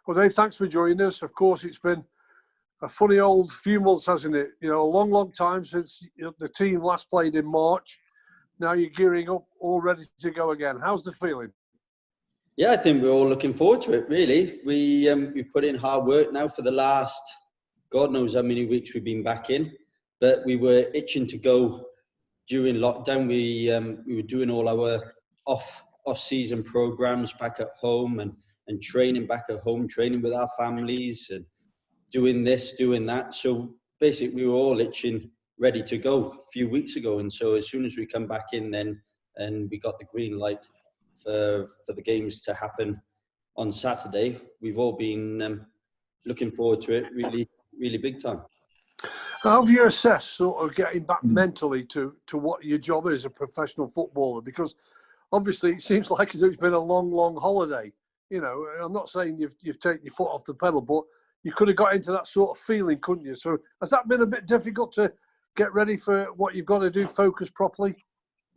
Well, Dave, thanks for joining us. Of course, it's been a funny old few months, hasn't it? You know, a long, long time since the team last played in March. Now you're gearing up, all ready to go again. How's the feeling? Yeah, I think we're all looking forward to it, really. We've put in hard work now for the last, God knows how many weeks we've been back in. But we were itching to go during lockdown. We were doing all our off-season programs back at home and training back at home, training with our families and doing this, doing that. So basically we were all itching, ready to go a few weeks ago. And so as soon as we come back in then, and we got the green light for the games to happen on Saturday, we've all been looking forward to it really, really big time. How have you assessed sort of getting back mentally to what your job is as a professional footballer? Because obviously it seems like it's been a long, long holiday. You know, I'm not saying you've taken your foot off the pedal, but you could have got into that sort of feeling, couldn't you? So has that been a bit difficult to get ready for what you've got to do, focus properly?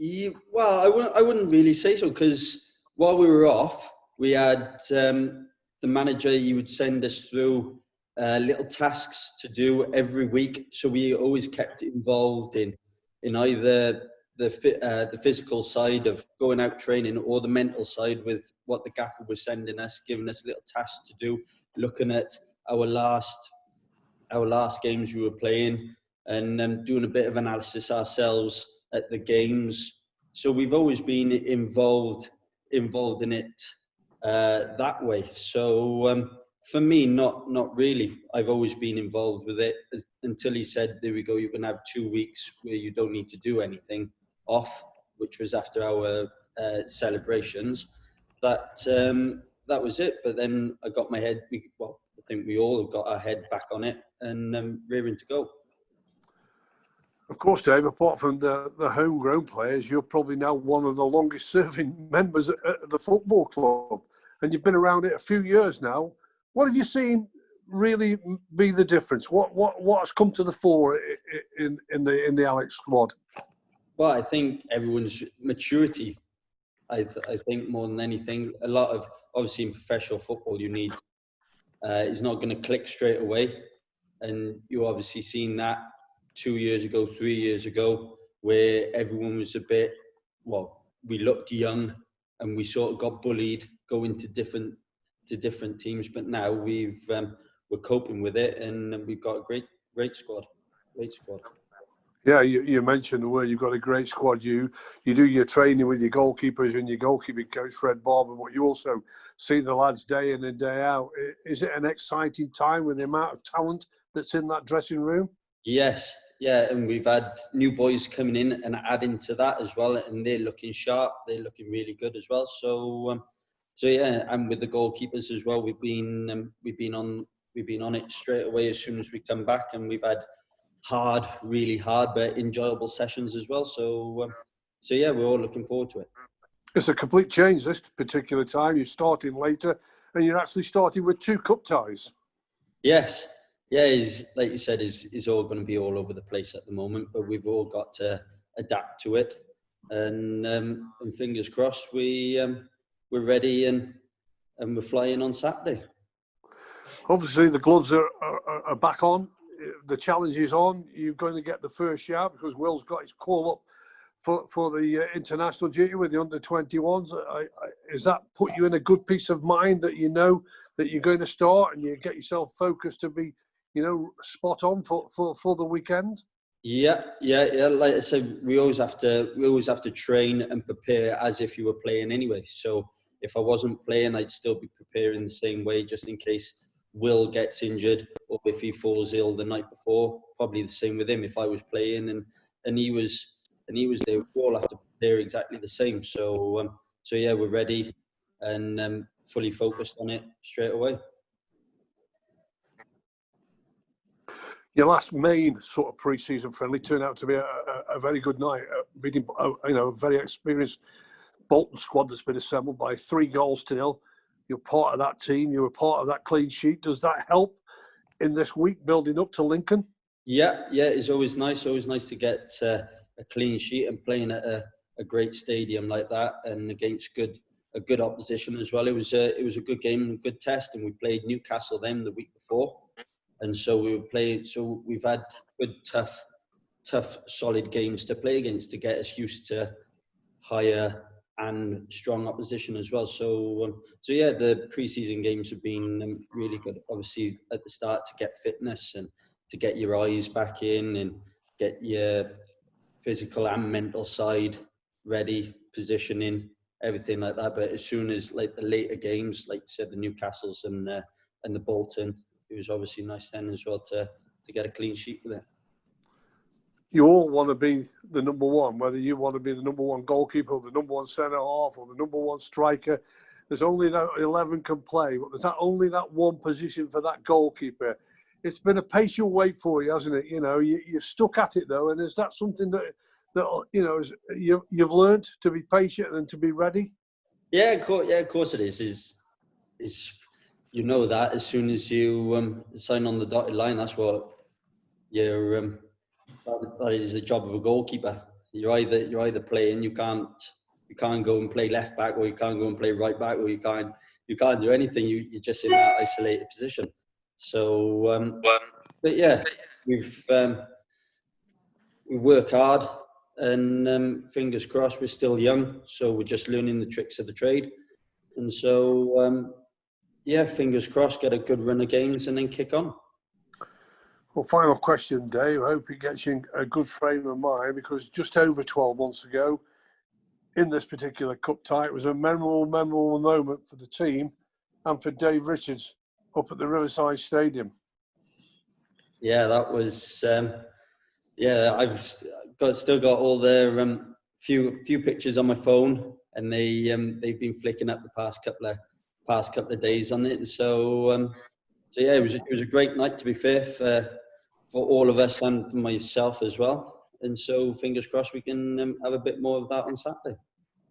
Yeah, well, I wouldn't really say so, because while we were off, we had the manager, he would send us through little tasks to do every week. So we always kept involved in either the physical side of going out training or the mental side with what the gaffer was sending us, giving us little tasks to do, looking at our last games we were playing and doing a bit of analysis ourselves at the games. So we've always been involved in it that way. So for me, not really. I've always been involved with it until he said, there we go, you can have 2 weeks where you don't need to do anything off, which was after our celebrations. That was it. But then I got my head, I think we all got our head back on it and rearing to go. Of course, Dave, apart from the homegrown players, you're probably now one of the longest serving members at the football club. And you've been around it a few years now. What have you seen really be the difference? What has come to the fore in the Alex squad? Well, I think everyone's maturity. I think more than anything, a lot of, obviously in professional football, you need, it's not going to click straight away. And you obviously seen that 2 years ago, 3 years ago, where everyone was a bit, we looked young and we sort of got bullied going to different teams. But now we're coping with it and we've got a great squad. Yeah, you mentioned the word, you've got a great squad. You do your training with your goalkeepers and your goalkeeping coach, Fred Barber, but you also see the lads day in and day out. Is it an exciting time with the amount of talent that's in that dressing room? Yes, yeah, and we've had new boys coming in and adding to that as well, and they're looking sharp. They're looking really good as well. So yeah, and with the goalkeepers as well, we've been on it straight away as soon as we come back, and we've had really hard but enjoyable sessions as well. So yeah, we're all looking forward to it. It's a complete change this particular time. You're starting later, and you're actually starting with 2 cup ties. Yes. Yeah, like you said, is all going to be all over the place at the moment, but we've all got to adapt to it, and fingers crossed we're ready and we're flying on Saturday. Obviously, the gloves are back on. The challenge is on. You're going to get the first shout because Will's got his call up for the international duty with the under-21s. Is that put you in a good peace of mind that you know that you're going to start and you get yourself focused to be, spot on for the weekend? Yeah. Like I said, we always have to train and prepare as if you were playing anyway. So if I wasn't playing, I'd still be preparing the same way, just in case Will gets injured or if he falls ill the night before. Probably the same with him if I was playing and he was there. We all have to prepare exactly the same. So yeah, we're ready and fully focused on it straight away. Your last main sort of pre-season friendly turned out to be a very good night, beating a very experienced Bolton squad that's been assembled by 3-0. You're part of that team. You were part of that clean sheet. Does that help in this week building up to Lincoln? Yeah, it's always nice. Always nice to get a clean sheet and playing at a great stadium like that and against good a good opposition as well. It was a good game and a good test, and we played Newcastle then the week before, and so we've had good, tough, solid games to play against to get us used to higher and strong opposition as well. So yeah, the pre-season games have been really good. Obviously, at the start to get fitness and to get your eyes back in and get your physical and mental side ready, positioning, everything like that. But as soon as like the later games, like you said, the Newcastles and the Bolton, it was obviously nice then as well to get a clean sheet with it. You all want to be the number one, whether you want to be the number one goalkeeper or the number one centre half or the number one striker. There's only that 11 can play, but there's only that one position for that goalkeeper. It's been a patient wait for you, hasn't it? You know, you've stuck at it though, and is that something that you know you've learned to be patient and to be ready? Yeah, of course it is. Is you know that as soon as you sign on the dotted line, that's what you're. That is the job of a goalkeeper. You're either playing. You can't go and play left back, or you can't go and play right back, or you can't do anything. You're just in that isolated position. So, but yeah, we work hard, and fingers crossed. We're still young, so we're just learning the tricks of the trade. And so, yeah, fingers crossed, get a good run of games, and then kick on. Well, final question, Dave. I hope it gets you in a good frame of mind, because just over 12 months ago, in this particular cup tie, it was a memorable moment for the team and for Dave Richards up at the Riverside Stadium. Yeah, that was. I've still got all their few pictures on my phone, and they've been flicking up the past couple of days on it. So yeah, it was a great night, to be fair, for all of us and for myself as well. And so fingers crossed we can have a bit more of that on Saturday.